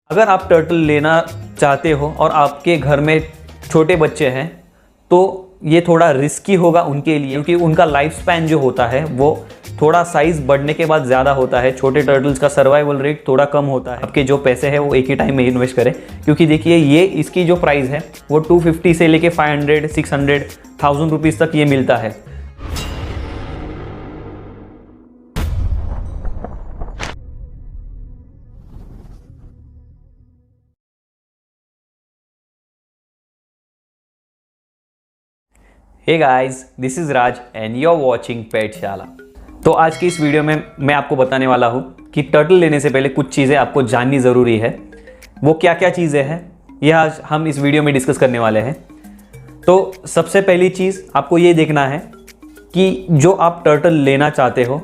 अगर आप टर्टल लेना चाहते हो और आपके घर में छोटे बच्चे हैं तो ये थोड़ा रिस्की होगा उनके लिए, क्योंकि उनका लाइफ स्पैन जो होता है वो थोड़ा साइज़ बढ़ने के बाद ज़्यादा होता है। छोटे टर्टल्स का सर्वाइवल रेट थोड़ा कम होता है। आपके जो पैसे हैं वो एक ही टाइम में इन्वेस्ट करें, क्योंकि देखिए ये इसकी जो प्राइस है वो 250 से लेके 500, 600, 1000 रुपीज़ तक ये मिलता है। Hey guys, this is Raj and you are watching Petshala. तो आज की इस वीडियो में मैं आपको बताने वाला हूँ कि टर्टल लेने से पहले कुछ चीज़ें आपको जाननी ज़रूरी है। वो क्या क्या चीज़ें हैं यह आज हम इस वीडियो में डिस्कस करने वाले हैं। तो सबसे पहली चीज़ आपको ये देखना है कि जो आप टर्टल लेना चाहते हो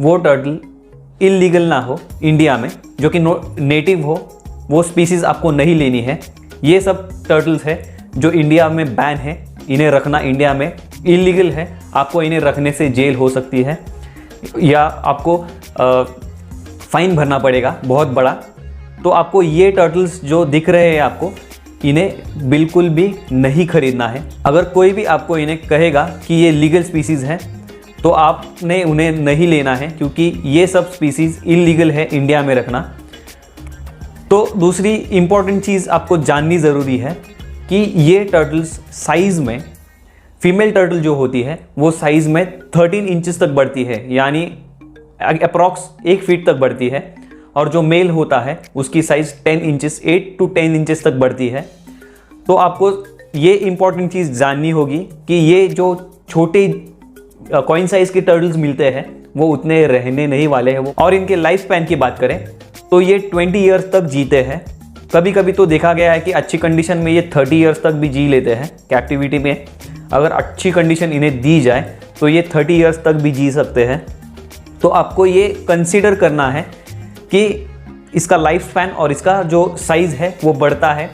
वो टर्टल इल्लीगल ना हो इंडिया में, जो कि नेटिव हो, वो स्पीसीज़ आपको नहीं लेनी है। ये सब टर्टल्स है जो इंडिया में बैन है, इन्हें रखना इंडिया में इल्लीगल है। आपको इन्हें रखने से जेल हो सकती है या आपको फ़ाइन भरना पड़ेगा बहुत बड़ा। तो आपको ये टर्टल्स जो दिख रहे हैं आपको, इन्हें बिल्कुल भी नहीं खरीदना है। अगर कोई भी आपको इन्हें कहेगा कि ये लीगल स्पीसीज़ हैं तो आपने उन्हें नहीं लेना है, क्योंकि ये सब स्पीसीज़ इल्लीगल है इंडिया में रखना। तो दूसरी इम्पॉर्टेंट चीज़ आपको जाननी ज़रूरी है कि ये टर्टल्स साइज़ में, फीमेल टर्टल जो होती है वो साइज़ में 13 इंचेस तक बढ़ती है, यानी अप्रॉक्स 1 फीट तक बढ़ती है। और जो मेल होता है उसकी साइज़ 10 इंचेस, 8 to 10 इंचेस तक बढ़ती है। तो आपको ये इम्पॉर्टेंट चीज़ जाननी होगी कि ये जो छोटे कॉइन साइज़ के टर्टल्स मिलते हैं वो उतने रहने नहीं वाले हैं वो। और इनके लाइफ स्पैन की बात करें तो ये 20 ईयर्स तक जीते हैं। कभी कभी तो देखा गया है कि अच्छी कंडीशन में ये 30 ईयर्स तक भी जी लेते हैं कैप्टिविटी में। अगर अच्छी कंडीशन इन्हें दी जाए तो ये 30 ईयर्स तक भी जी सकते हैं। तो आपको ये कंसीडर करना है कि इसका लाइफ स्पैन और इसका जो साइज़ है वो बढ़ता है,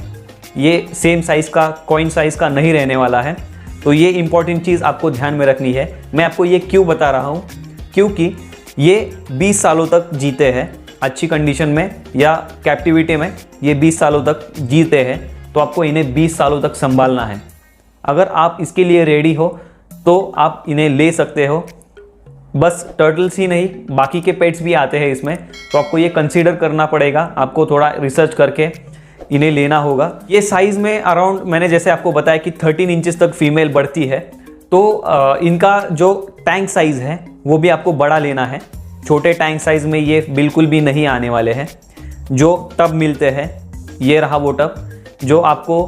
ये सेम साइज़ का, कॉइन साइज़ का नहीं रहने वाला है। तो ये इंपॉर्टेंट चीज़ आपको ध्यान में रखनी है। मैं आपको ये क्यों बता रहा हूँ, क्योंकि ये 20 सालों तक जीते हैं अच्छी कंडीशन में या कैप्टिविटी में। ये 20 सालों तक जीते हैं, तो आपको इन्हें 20 सालों तक संभालना है। अगर आप इसके लिए रेडी हो तो आप इन्हें ले सकते हो। बस टर्टल्स ही नहीं, बाकी के पेट्स भी आते हैं इसमें, तो आपको ये कंसीडर करना पड़ेगा। आपको थोड़ा रिसर्च करके इन्हें लेना होगा। ये साइज़ में अराउंड, मैंने जैसे आपको बताया कि 13 इंचेस तक फीमेल बढ़ती है। तो इनका जो टैंक साइज़ है वो भी आपको बड़ा लेना है। छोटे टैंक साइज़ में ये बिल्कुल भी नहीं आने वाले हैं। जो टब मिलते हैं, ये रहा वो टब जो आपको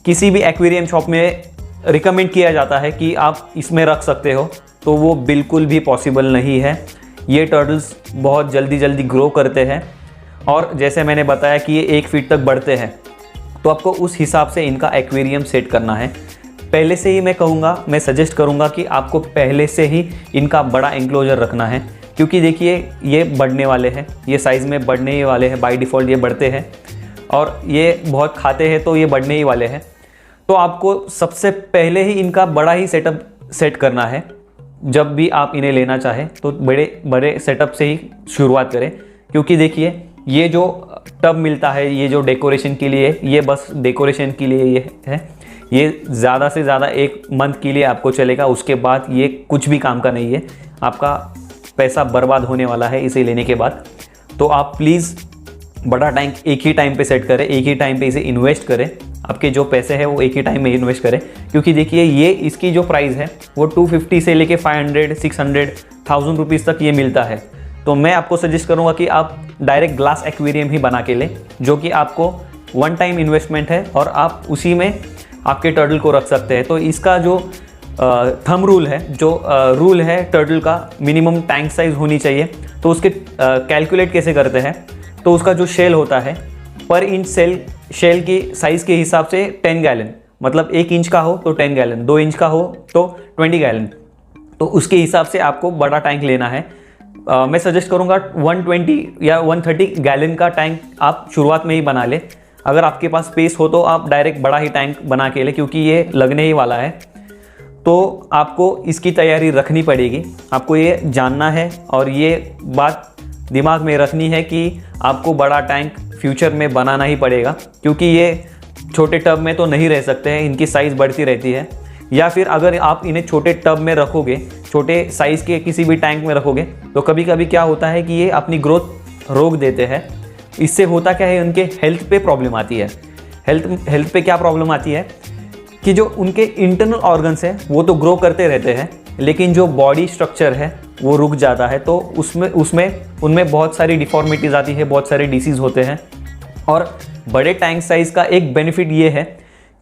किसी भी एक्वेरियम शॉप में रिकमेंड किया जाता है कि आप इसमें रख सकते हो, तो वो बिल्कुल भी पॉसिबल नहीं है। ये टर्टल्स बहुत जल्दी ग्रो करते हैं और जैसे मैंने बताया कि ये 1 फीट तक बढ़ते हैं, तो आपको उस हिसाब से इनका एक्वेरियम सेट करना है। पहले से ही मैं सजेस्ट करूँगा कि आपको पहले से ही इनका बड़ा एंक्लोजर रखना है, क्योंकि देखिए ये बढ़ने वाले हैं, ये साइज़ में बढ़ने ही वाले हैं। बाय डिफ़ॉल्ट ये बढ़ते हैं और ये बहुत खाते हैं, तो ये बढ़ने ही वाले हैं। तो आपको सबसे पहले ही इनका बड़ा ही सेटअप सेट करना है। जब भी आप इन्हें लेना चाहें तो बड़े सेटअप से ही शुरुआत करें, क्योंकि देखिए ये जो टब मिलता है, ये जो डेकोरेशन के लिए, ये बस डेकोरेशन के लिए ये है। ये ज़्यादा से ज़्यादा 1 मंथ के लिए आपको चलेगा, उसके बाद ये कुछ भी काम का नहीं है। आपका पैसा बर्बाद होने वाला है इसे लेने के बाद। तो आप प्लीज़ बड़ा टैंक एक ही टाइम पे सेट करें, एक ही टाइम पे इसे इन्वेस्ट करें। आपके जो पैसे हैं वो एक ही टाइम में इन्वेस्ट करें, क्योंकि देखिए ये इसकी जो प्राइस है वो 250 से लेके 500, 600, 1000 रुपीज़ तक ये मिलता है। तो मैं आपको सजेस्ट करूँगा कि आप डायरेक्ट ग्लास एक्वेरियम ही बना के लें, जो कि आपको 1 टाइम इन्वेस्टमेंट है और आप उसी में आपके टर्टल को रख सकते हैं। तो इसका जो थंब रूल है, जो रूल है टर्टल का, मिनिमम टैंक साइज़ होनी चाहिए। तो उसके कैलकुलेट कैसे करते हैं, तो उसका जो शेल होता है पर इंच शेल की साइज़ के हिसाब से 10 गैलन, मतलब 1 इंच का हो तो 10 गैलन, 2 इंच का हो तो 20 गैलन। तो उसके हिसाब से आपको बड़ा टैंक लेना है। मैं सजेस्ट करूँगा 120 या 130 गैलन का टैंक आप शुरुआत में ही बना ले। अगर आपके पास स्पेस हो तो आप डायरेक्ट बड़ा ही टैंक बना के ले, क्योंकि ये लगने ही वाला है। तो आपको इसकी तैयारी रखनी पड़ेगी, आपको ये जानना है और ये बात दिमाग में रखनी है कि आपको बड़ा टैंक फ्यूचर में बनाना ही पड़ेगा, क्योंकि ये छोटे टब में तो नहीं रह सकते हैं, इनकी साइज़ बढ़ती रहती है। या फिर अगर आप इन्हें छोटे टब में रखोगे, छोटे साइज़ के किसी भी टैंक में रखोगे, तो कभी कभी क्या होता है कि ये अपनी ग्रोथ रोक देते हैं। इससे होता क्या है, उनके हेल्थ पे प्रॉब्लम आती है। हेल्थ पे क्या प्रॉब्लम आती है कि जो उनके इंटरनल ऑर्गन्स हैं वो तो ग्रो करते रहते हैं, लेकिन जो बॉडी स्ट्रक्चर है वो रुक जाता है। तो उनमें बहुत सारी डिफॉर्मिटीज़ आती है, बहुत सारे डिसीज़ होते हैं। और बड़े टैंक साइज़ का एक बेनिफिट ये है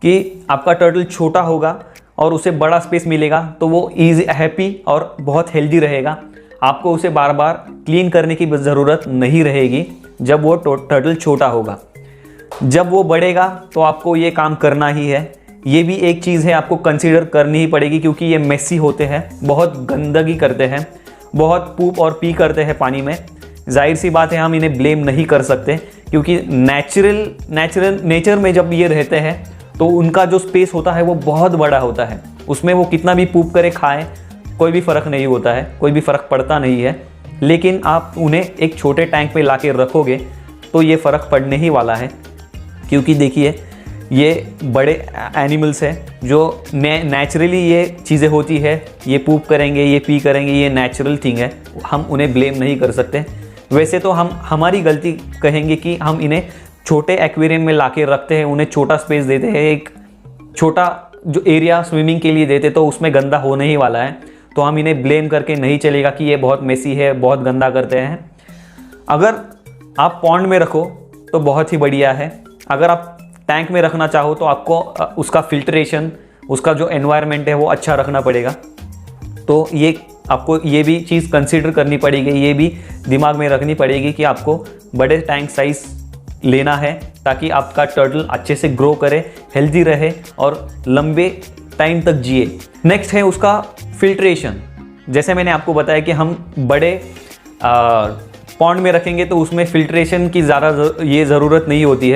कि आपका टर्टल छोटा होगा और उसे बड़ा स्पेस मिलेगा, तो वो हैप्पी और बहुत हेल्दी रहेगा। आपको उसे बार बार क्लीन करने की ज़रूरत नहीं रहेगी जब वो टर्टल छोटा होगा। जब वो बढ़ेगा तो आपको ये काम करना ही है। ये भी एक चीज़ है, आपको कंसीडर करनी ही पड़ेगी, क्योंकि ये मेसी होते हैं, बहुत गंदगी करते हैं, बहुत पूप और पी करते हैं पानी में। जाहिर सी बात है, हम इन्हें ब्लेम नहीं कर सकते, क्योंकि नेचर में जब ये रहते हैं तो उनका जो स्पेस होता है वो बहुत बड़ा होता है। उसमें वो कितना भी पूप करे खाए कोई भी फ़र्क नहीं होता है, कोई भी फ़र्क पड़ता नहीं है। लेकिन आप उन्हें एक छोटे टैंक में लाके रखोगे तो ये फ़र्क पड़ने ही वाला है, क्योंकि देखिए ये बड़े एनिमल्स हैं जो नेचुरली ये चीज़ें होती है, ये पूप करेंगे, ये पी करेंगे, ये नेचुरल थिंग है, हम उन्हें ब्लेम नहीं कर सकते। वैसे तो हम हमारी गलती कहेंगे कि हम इन्हें छोटे एक्वेरियम में लाके रखते हैं, उन्हें छोटा स्पेस देते हैं, एक छोटा जो एरिया स्विमिंग के लिए देते, तो उसमें गंदा होने ही वाला है। तो हम इन्हें ब्लेम करके नहीं चलेगा कि ये बहुत मेसी है, बहुत गंदा करते हैं। अगर आप पॉन्ड में रखो तो बहुत ही बढ़िया है। अगर आप टैंक में रखना चाहो तो आपको उसका फिल्ट्रेशन, उसका जो एनवायरनमेंट है वो अच्छा रखना पड़ेगा। तो ये आपको ये भी चीज़ कंसीडर करनी पड़ेगी, ये भी दिमाग में रखनी पड़ेगी कि आपको बड़े टैंक साइज़ लेना है ताकि आपका टर्टल अच्छे से ग्रो करे, हेल्दी रहे और लंबे टाइम तक जिए। नेक्स्ट है उसका फिल्ट्रेशन। जैसे मैंने आपको बताया कि हम बड़े पॉन्ड में रखेंगे तो उसमें फिल्ट्रेशन की ज़्यादा ये ज़रूरत नहीं होती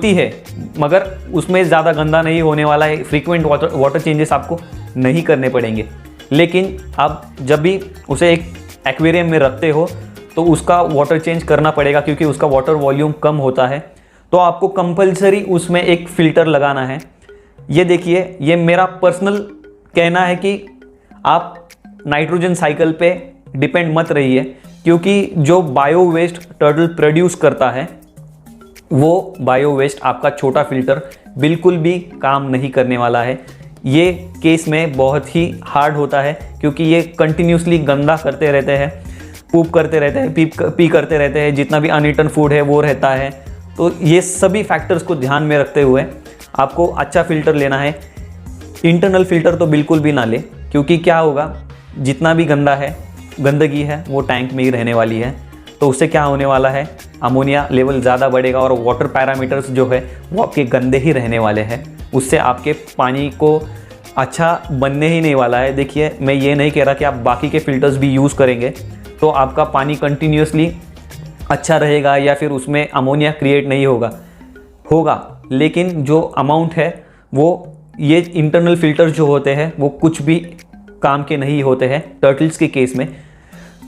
है, मगर उसमें ज़्यादा गंदा नहीं होने वाला है। फ्रीक्वेंट वाटर चेंजेस आपको नहीं करने पड़ेंगे। लेकिन आप जब भी उसे एक एक्वेरियम में रखते हो तो उसका वाटर चेंज करना पड़ेगा, क्योंकि उसका वाटर वॉल्यूम कम होता है। तो आपको कंपलसरी उसमें एक फ़िल्टर लगाना है। ये देखिए, ये मेरा पर्सनल कहना है कि आप नाइट्रोजन साइकिल पे डिपेंड मत रहिए, क्योंकि जो बायो वेस्ट टर्टल प्रोड्यूस करता है वो बायो वेस्ट आपका छोटा फ़िल्टर बिल्कुल भी काम नहीं करने वाला है। ये केस में बहुत ही हार्ड होता है, क्योंकि ये कंटिन्यूसली गंदा करते रहते हैं, पूप करते रहते हैं, पी करते रहते हैं, जितना भी अनईटन फूड है वो रहता है। तो ये सभी फैक्टर्स को ध्यान में रखते हुए आपको अच्छा फ़िल्टर लेना है। इंटरनल फ़िल्टर तो बिल्कुल भी ना ले, क्योंकि क्या होगा, जितना भी गंदगी है वो टैंक में ही रहने वाली है। तो उससे क्या होने वाला है, अमोनिया लेवल ज़्यादा बढ़ेगा और वाटर पैरामीटर्स जो है वो आपके गंदे ही रहने वाले हैं। उससे आपके पानी को अच्छा बनने ही नहीं वाला है। देखिए, मैं ये नहीं कह रहा कि आप बाकी के फ़िल्टर्स भी यूज़ करेंगे तो आपका पानी कंटिन्यूसली अच्छा रहेगा या फिर उसमें अमोनिया क्रिएट नहीं होगा, लेकिन जो अमाउंट है वो ये इंटरनल फ़िल्टर्स जो होते हैं वो कुछ भी काम के नहीं होते हैं। टर्टल्स के केस में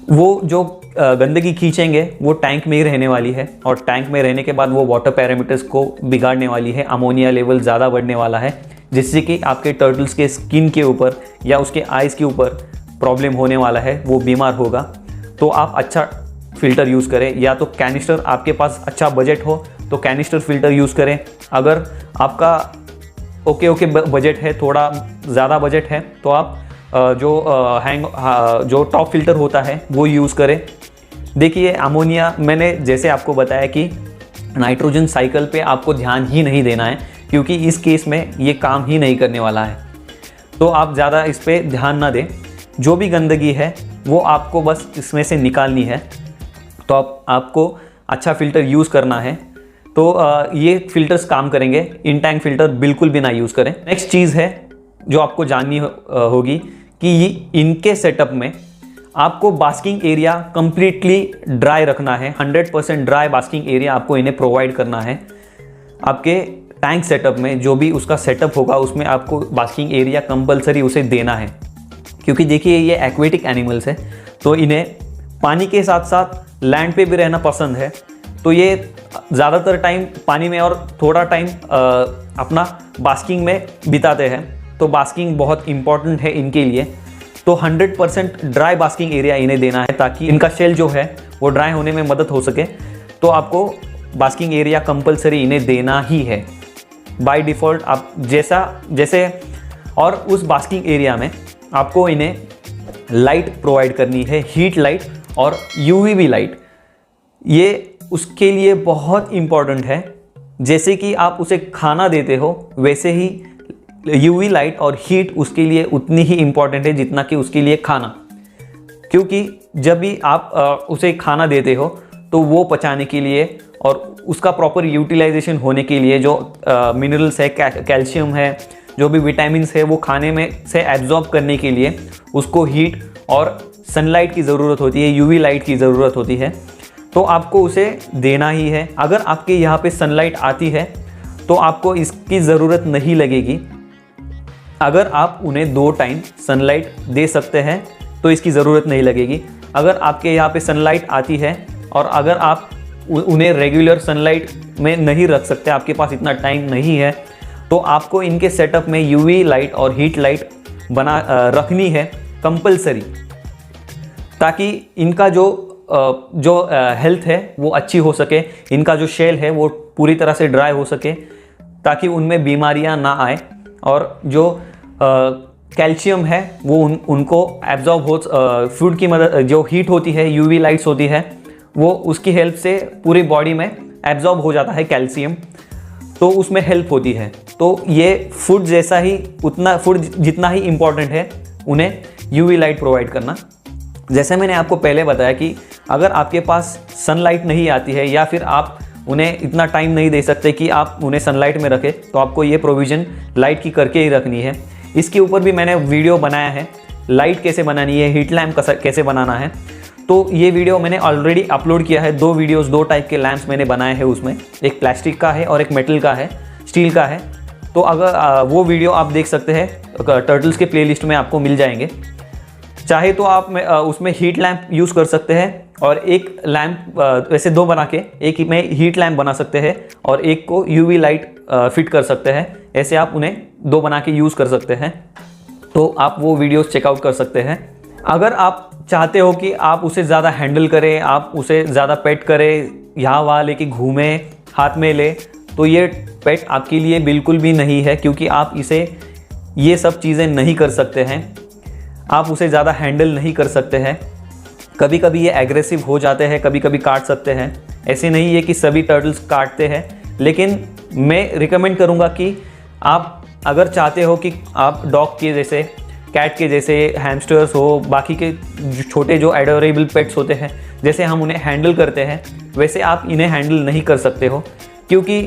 वो जो गंदगी खींचेंगे वो टैंक में ही रहने वाली है, और टैंक में रहने के बाद वो वाटर पैरामीटर्स को बिगाड़ने वाली है। अमोनिया लेवल ज़्यादा बढ़ने वाला है, जिससे कि आपके टर्टल्स के स्किन के ऊपर या उसके आइज़ के ऊपर प्रॉब्लम होने वाला है, वो बीमार होगा। तो आप अच्छा फ़िल्टर यूज़ करें, या तो कैनिस्टर, आपके पास अच्छा बजट हो तो कैनिस्टर फ़िल्टर यूज़ करें। अगर आपका ओके बजट है, थोड़ा ज़्यादा बजट है, तो आप जो टॉप फिल्टर होता है वो यूज़ करें। देखिए, अमोनिया, मैंने जैसे आपको बताया कि नाइट्रोजन साइकिल पे आपको ध्यान ही नहीं देना है, क्योंकि इस केस में ये काम ही नहीं करने वाला है। तो आप ज़्यादा इस पर ध्यान ना दें। जो भी गंदगी है वो आपको बस इसमें से निकालनी है। तो आपको अच्छा फ़िल्टर यूज़ करना है, तो ये फ़िल्टर्स काम करेंगे। इन टैंक फ़िल्टर बिल्कुल भी ना यूज़ करें। नेक्स्ट चीज़ है जो आपको जाननी होगी कि इनके सेटअप में आपको बास्किंग एरिया कंप्लीटली ड्राई रखना है। 100% ड्राई बास्किंग एरिया आपको इन्हें प्रोवाइड करना है। आपके टैंक सेटअप में जो भी उसका सेटअप होगा उसमें आपको बास्किंग एरिया कंपलसरी उसे देना है, क्योंकि देखिए ये एक्वेटिक एनिमल्स है, तो इन्हें पानी के साथ साथ लैंड पे भी रहना पसंद है। तो ये ज़्यादातर टाइम पानी में और थोड़ा टाइम अपना बास्किंग में बिताते हैं, तो बास्किंग बहुत इम्पॉर्टेंट है इनके लिए। तो 100% ड्राई बास्किंग एरिया इन्हें देना है ताकि इनका शेल जो है वो ड्राई होने में मदद हो सके। तो आपको बास्किंग एरिया कंपलसरी इन्हें देना ही है बाय डिफ़ॉल्ट। आप जैसे और उस बास्किंग एरिया में आपको इन्हें लाइट प्रोवाइड करनी है, हीट लाइट और UVB लाइट। ये उसके लिए बहुत इम्पॉर्टेंट है। जैसे कि आप उसे खाना देते हो वैसे ही UV लाइट और हीट उसके लिए उतनी ही इम्पॉर्टेंट है जितना कि उसके लिए खाना। क्योंकि जब भी आप उसे खाना देते हो तो वो पचाने के लिए और उसका प्रॉपर यूटिलाइजेशन होने के लिए जो मिनरल्स है, कैल्शियम है, जो भी विटामिन्स है, वो खाने में से एब्जॉर्ब करने के लिए उसको हीट और सनलाइट की ज़रूरत होती है, UV लाइट की ज़रूरत होती है। तो आपको उसे देना ही है। अगर आपके यहाँ पे सनलाइट आती है तो आपको इसकी ज़रूरत नहीं लगेगी। अगर आप उन्हें 2 टाइम सनलाइट दे सकते हैं तो इसकी ज़रूरत नहीं लगेगी। अगर आपके यहाँ पे सनलाइट आती है और अगर आप उन्हें रेगुलर सनलाइट में नहीं रख सकते, आपके पास इतना टाइम नहीं है, तो आपको इनके सेटअप में UV लाइट और हीट लाइट रखनी है कंपलसरी, ताकि इनका जो हेल्थ है वो अच्छी हो सके, इनका जो शेल है वो पूरी तरह से ड्राई हो सके, ताकि उनमें बीमारियां ना आए और जो कैल्शियम है वो उनको एब्जॉर्ब हो, फूड की मदद, जो हीट होती है, UV लाइट्स होती है, वो उसकी हेल्प से पूरी बॉडी में एब्जॉर्ब हो जाता है कैल्शियम, तो उसमें हेल्प होती है। तो ये फूड जैसा ही फूड जितना ही इम्पॉर्टेंट है उन्हें UV लाइट प्रोवाइड करना। जैसे मैंने आपको पहले बताया कि अगर आपके पास सनलाइट नहीं आती है या फिर आप उन्हें इतना टाइम नहीं दे सकते कि आप उन्हें सनलाइट में रखें, तो आपको ये प्रोविज़न लाइट की करके ही रखनी है। इसके ऊपर भी मैंने वीडियो बनाया है, लाइट कैसे बनानी है, हीट लैम्प कैसे बनाना है। तो ये वीडियो मैंने ऑलरेडी अपलोड किया है। 2 वीडियोस, 2 टाइप के लैम्प्स मैंने बनाए हैं उसमें, एक प्लास्टिक का है और एक मेटल का है, स्टील का है। तो अगर वो वीडियो आप देख सकते हैं, टर्टल्स के प्लेलिस्ट में आपको मिल जाएंगे। चाहे तो आप उसमें हीट लैम्प यूज़ कर सकते हैं और एक लैम्प वैसे 2 बना के एक में हीट लैम्प बना सकते हैं और एक को UV लाइट फिट कर सकते हैं। ऐसे आप उन्हें 2 बना के यूज़ कर सकते हैं। तो आप वो वीडियोस चेकआउट कर सकते हैं। अगर आप चाहते हो कि आप उसे ज़्यादा हैंडल करें, आप उसे ज़्यादा पेट करें, यहाँ वहाँ लेके घूमें, हाथ में ले, तो ये पेट आपके लिए बिल्कुल भी नहीं है, क्योंकि आप इसे ये सब चीज़ें नहीं कर सकते हैं। आप उसे ज़्यादा हैंडल नहीं कर सकते हैं। कभी कभी ये एग्रेसिव हो जाते हैं, कभी कभी काट सकते हैं। ऐसे नहीं है कि सभी टर्टल्स काटते हैं, लेकिन मैं रिकमेंड करूँगा कि आप अगर चाहते हो कि आप डॉग के जैसे, कैट के जैसे, हैमस्टर्स हो, बाकी के छोटे जो एडोरेबल पेट्स होते हैं, जैसे हम उन्हें हैंडल करते हैं वैसे आप इन्हें हैंडल नहीं कर सकते हो, क्योंकि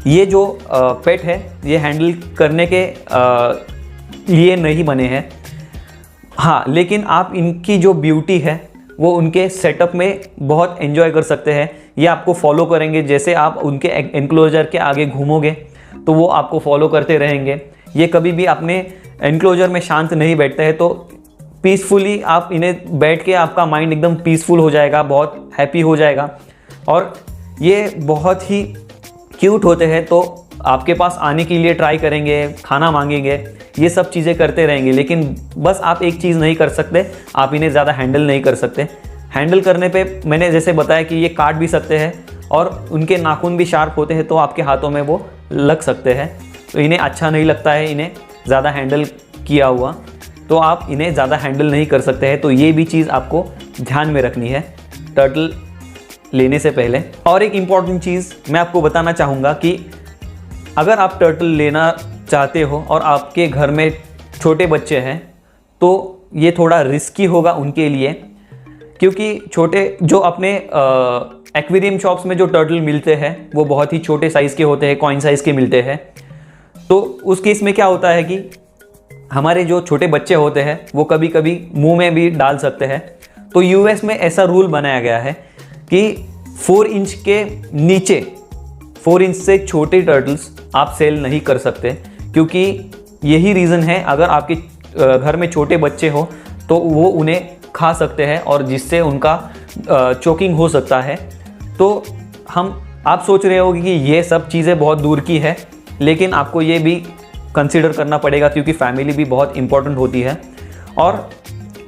ये जो पेट है ये हैंडल करने के लिए नहीं बने हैं। हाँ, लेकिन आप इनकी जो ब्यूटी है वो उनके सेटअप में बहुत एंजॉय कर सकते हैं। ये आपको फॉलो करेंगे, जैसे आप उनके एनक्लोजर के आगे घूमोगे तो वो आपको फॉलो करते रहेंगे। ये कभी भी अपने एनक्लोजर में शांत नहीं बैठते हैं, तो पीसफुली आप इन्हें बैठ के आपका माइंड एकदम पीसफुल हो जाएगा, बहुत हैप्पी हो जाएगा। और ये बहुत ही क्यूट होते हैं, तो आपके पास आने के लिए ट्राई करेंगे, खाना मांगेंगे, ये सब चीज़ें करते रहेंगे। लेकिन बस आप एक चीज़ नहीं कर सकते, आप इन्हें ज़्यादा हैंडल नहीं कर सकते। हैंडल करने पे मैंने जैसे बताया कि ये काट भी सकते हैं और उनके नाखून भी शार्प होते हैं, तो आपके हाथों में वो लग सकते हैं। तो इन्हें अच्छा नहीं लगता है इन्हें ज़्यादा हैंडल किया हुआ, तो आप इन्हें ज़्यादा हैंडल नहीं कर सकते हैं। तो ये भी चीज़ आपको ध्यान में रखनी है टर्टल लेने से पहले। और एक इम्पॉर्टेंट चीज़ मैं आपको बताना चाहूँगा कि अगर आप टर्टल लेना चाहते हो और आपके घर में छोटे बच्चे हैं, तो ये थोड़ा रिस्की होगा उनके लिए, क्योंकि छोटे जो अपने एक्वेरियम शॉप्स में जो टर्टल मिलते हैं वो बहुत ही छोटे साइज़ के होते हैं, कॉइन साइज़ के मिलते हैं। तो उस केस में क्या होता है कि हमारे जो छोटे बच्चे होते हैं वो कभी कभी मुंह में भी डाल सकते हैं। तो यूएस में ऐसा रूल बनाया गया है कि 4 इंच के नीचे, 4 इंच से छोटे टर्टल्स आप सेल नहीं कर सकते, क्योंकि यही रीज़न है, अगर आपके घर में छोटे बच्चे हो तो वो उन्हें खा सकते हैं और जिससे उनका चोकिंग हो सकता है। तो हम आप सोच रहे होगे कि ये सब चीज़ें बहुत दूर की है, लेकिन आपको ये भी कंसीडर करना पड़ेगा क्योंकि फैमिली भी बहुत इंपॉर्टेंट होती है। और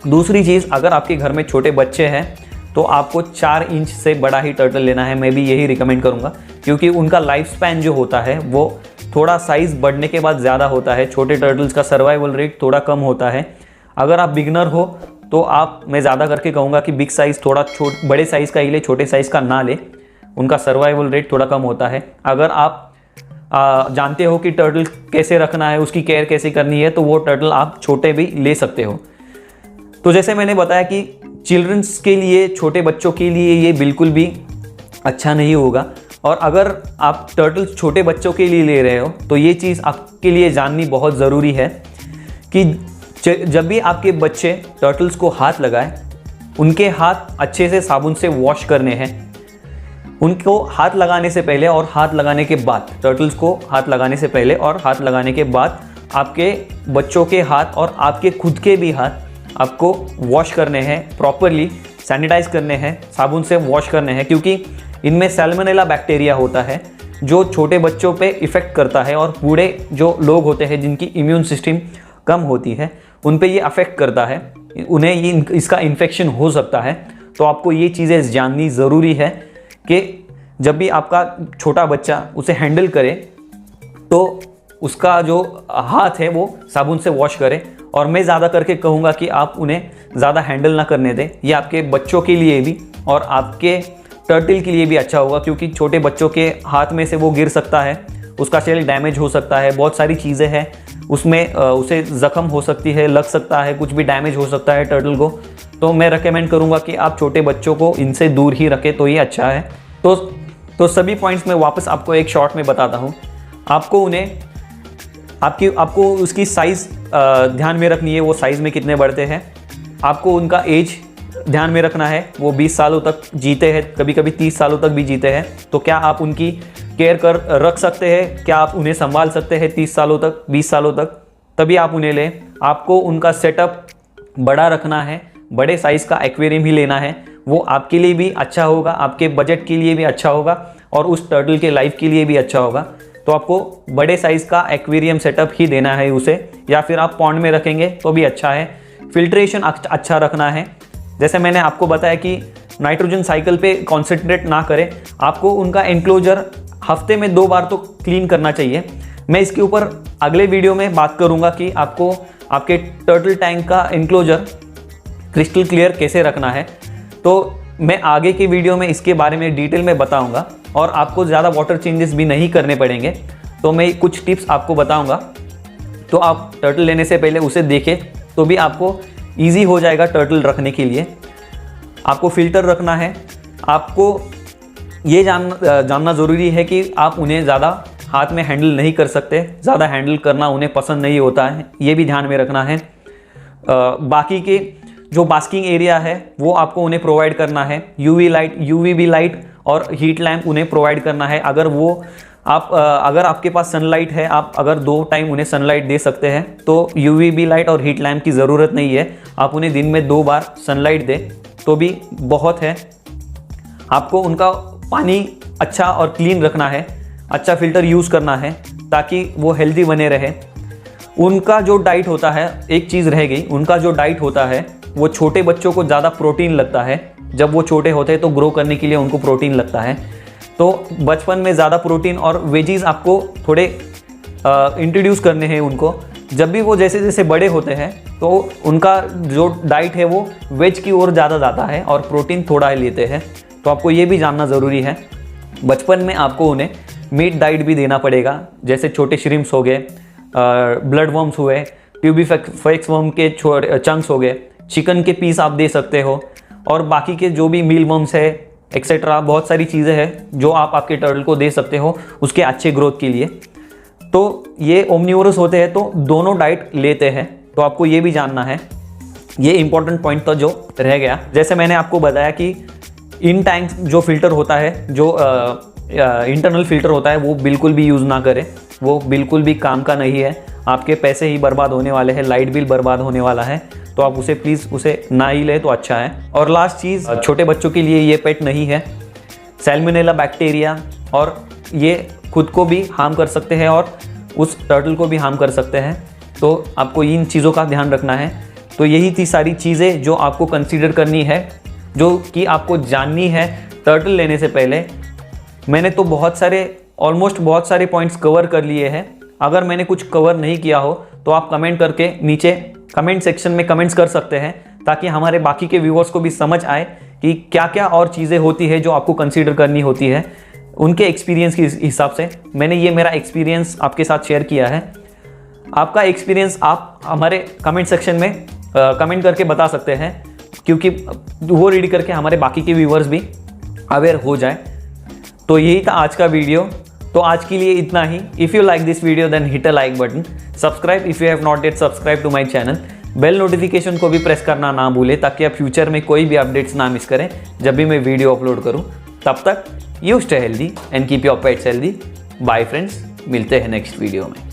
दूसरी चीज़, अगर आपके घर में छोटे बच्चे हैं तो आपको 4 इंच से बड़ा ही टर्टल लेना है। मैं भी यही रिकमेंड करूँगा क्योंकि उनका लाइफ स्पैन जो होता है वो थोड़ा साइज़ बढ़ने के बाद ज़्यादा होता है। छोटे टर्टल्स का सर्वाइवल रेट थोड़ा कम होता है। अगर आप बिगनर हो तो मैं ज़्यादा करके कहूँगा कि बिग साइज़ थोड़ा बड़े साइज़ का ही ले, छोटे साइज़ का ना ले, उनका सर्वाइवल रेट थोड़ा कम होता है। अगर आप जानते हो कि टर्टल कैसे रखना है, उसकी केयर कैसे करनी है, तो वो टर्टल आप छोटे भी ले सकते हो। तो जैसे मैंने बताया कि चिल्ड्रंस के लिए, छोटे बच्चों के लिए ये बिल्कुल भी अच्छा नहीं होगा। और अगर आप टर्टल छोटे बच्चों के लिए ले रहे हो तो ये चीज़ आपके लिए जाननी बहुत ज़रूरी है कि जब भी आपके बच्चे टर्टल्स को हाथ लगाएं, उनके हाथ अच्छे से साबुन से वॉश करने हैं। उनको हाथ लगाने से पहले और हाथ लगाने के बाद, टर्टल्स को हाथ लगाने से पहले और हाथ लगाने के बाद आपके बच्चों के हाथ और आपके खुद के भी हाथ आपको वॉश करने हैं, प्रॉपरली सैनिटाइज करने हैं, साबुन से वॉश करने हैं, क्योंकि इनमें सैल्मोनेला बैक्टीरिया होता है जो छोटे बच्चों पे इफ़ेक्ट करता है और बूढ़े जो लोग होते हैं जिनकी इम्यून सिस्टम कम होती है उन पे ये अफेक्ट करता है, उन्हें ये इसका इन्फेक्शन हो सकता है। तो आपको ये चीज़ें जाननी ज़रूरी है कि जब भी आपका छोटा बच्चा उसे हैंडल करे तो उसका जो हाथ है वो साबुन से वॉश करे। और मैं ज़्यादा करके कहूँगा कि आप उन्हें ज़्यादा हैंडल ना करने दें। ये आपके बच्चों के लिए भी और आपके टर्टल के लिए भी अच्छा होगा, क्योंकि छोटे बच्चों के हाथ में से वो गिर सकता है, उसका शेल डैमेज हो सकता है, बहुत सारी चीज़ें हैं उसमें, उसे ज़ख्म हो सकती है, लग सकता है, कुछ भी डैमेज हो सकता है टर्टल को। तो मैं रेकमेंड करूँगा कि आप छोटे बच्चों को इनसे दूर ही रखें तो ये अच्छा है। तो सभी पॉइंट्स मैं वापस आपको एक शॉर्ट में बताता हूँ। आपको उसकी साइज़ ध्यान में रखनी है, वो साइज़ में कितने बढ़ते हैं। आपको उनका एज ध्यान में रखना है, वो 20 सालों तक जीते हैं, कभी कभी 30 सालों तक भी जीते हैं। तो क्या आप उनकी केयर रख सकते हैं, क्या आप उन्हें संभाल सकते हैं 30 सालों तक, 20 सालों तक, तभी आप उन्हें लें। आपको उनका सेटअप बड़ा रखना है, बड़े साइज़ का एक्वेरियम ही लेना है, वो आपके लिए भी अच्छा होगा, आपके बजट के लिए भी अच्छा होगा और उस टर्टल के लाइफ के लिए भी अच्छा होगा। तो आपको बड़े साइज़ का एक्वेरियम सेटअप ही देना है उसे, या फिर आप पॉन्ड में रखेंगे तो भी अच्छा है। फिल्ट्रेशन अच्छा रखना है। जैसे मैंने आपको बताया कि नाइट्रोजन साइकिल पे कॉन्सेंट्रेट ना करें, आपको उनका एंक्लोजर हफ्ते में 2 बार तो क्लीन करना चाहिए। मैं इसके ऊपर अगले वीडियो में बात करूंगा कि आपको आपके टर्टल टैंक का एंक्लोजर क्रिस्टल क्लियर कैसे रखना है। तो मैं आगे के वीडियो में इसके बारे में डिटेल में बताऊंगा और आपको ज़्यादा वाटर चेंजेस भी नहीं करने पड़ेंगे। तो मैं कुछ टिप्स आपको बताऊंगा, तो आप टर्टल लेने से पहले उसे देखें तो भी आपको ईजी हो जाएगा टर्टल रखने के लिए। आपको फ़िल्टर रखना है। आपको ये जानना ज़रूरी है कि आप उन्हें ज़्यादा हाथ में हैंडल नहीं कर सकते, ज़्यादा हैंडल करना उन्हें पसंद नहीं होता है, ये भी ध्यान में रखना है। बाकी के जो बास्किंग एरिया है वो आपको उन्हें प्रोवाइड करना है। यूवीबी लाइट और हीट लैम्प उन्हें प्रोवाइड करना है। अगर आपके पास सनलाइट है, आप अगर 2 टाइम उन्हें सनलाइट दे सकते हैं तो यूवीबी लाइट और हीट लैम्प की ज़रूरत नहीं है। आप उन्हें दिन में 2 बार सनलाइट दें तो भी बहुत है। आपको उनका पानी अच्छा और क्लीन रखना है, अच्छा फ़िल्टर यूज़ करना है ताकि वो हेल्दी बने रहे। उनका जो डाइट होता है, एक चीज़ रह गई, उनका जो डाइट होता है वो छोटे बच्चों को ज़्यादा प्रोटीन लगता है। जब वो छोटे होते हैं तो ग्रो करने के लिए उनको प्रोटीन लगता है। तो बचपन में ज़्यादा प्रोटीन और वेजीज आपको थोड़े इंट्रोड्यूस करने हैं उनको। जब भी वो जैसे जैसे बड़े होते हैं तो उनका जो डाइट है वो वेज की ओर ज़्यादा जाता है और प्रोटीन थोड़ा ही लेते हैं। तो आपको ये भी जानना ज़रूरी है। बचपन में आपको उन्हें मीट डाइट भी देना पड़ेगा, जैसे छोटे श्रिम्प्स हो गए, ब्लड वर्म्स हुए, ट्यूबीफेक्स वर्म के चंक्स हो गए, चिकन के पीस आप दे सकते हो, और बाकी के जो भी मील वर्म्स है एक्सेट्रा, बहुत सारी चीज़ें हैं जो आप आपके टर्टल को दे सकते हो उसके अच्छे ग्रोथ के लिए। तो ये ओमनिवोरस होते हैं तो दोनों डाइट लेते हैं, तो आपको ये भी जानना है। ये इंपॉर्टेंट पॉइंट तो जो रह गया, जैसे मैंने आपको बताया कि इन टैंक जो फिल्टर होता है, जो इंटरनल फिल्टर होता है, वो बिल्कुल भी यूज़ ना करें, वो बिल्कुल भी काम का नहीं है। आपके पैसे ही बर्बाद होने वाले हैं, लाइट बिल बर्बाद होने वाला है, तो आप उसे प्लीज़ उसे ना ही ले तो अच्छा है। और लास्ट चीज़, छोटे बच्चों के लिए ये पेट नहीं है। सैल्मोनेला बैक्टीरिया और ये खुद को भी हार्म कर सकते हैं और उस टर्टल को भी हार्म कर सकते हैं। तो आपको इन चीज़ों का ध्यान रखना है। तो यही थी सारी चीज़ें जो आपको कंसीडर करनी है, जो कि आपको जाननी है टर्टल लेने से पहले। मैंने तो बहुत सारे पॉइंट्स कवर कर लिए हैं। अगर मैंने कुछ कवर नहीं किया हो तो आप कमेंट करके नीचे कमेंट सेक्शन में कमेंट्स कर सकते हैं, ताकि हमारे बाकी के व्यूअर्स को भी समझ आए कि क्या क्या और चीज़ें होती है जो आपको कंसीडर करनी होती है उनके एक्सपीरियंस के हिसाब से। मैंने ये मेरा एक्सपीरियंस आपके साथ शेयर किया है। आपका एक्सपीरियंस आप हमारे कमेंट सेक्शन में कमेंट करके बता सकते हैं, क्योंकि वो रीड करके हमारे बाकी के व्यूअर्स भी अवेयर हो जाए। तो यही था आज का वीडियो। तो आज के लिए इतना ही। If you like this video then hit a like button, subscribe if you have not yet subscribe to my channel. Bell notification को भी प्रेस करना ना भूलें, ताकि आप फ्यूचर में कोई भी अपडेट्स ना मिस करें जब भी मैं वीडियो अपलोड करूं। तब तक you stay healthy and keep your pets healthy. Bye friends, मिलते हैं नेक्स्ट वीडियो में।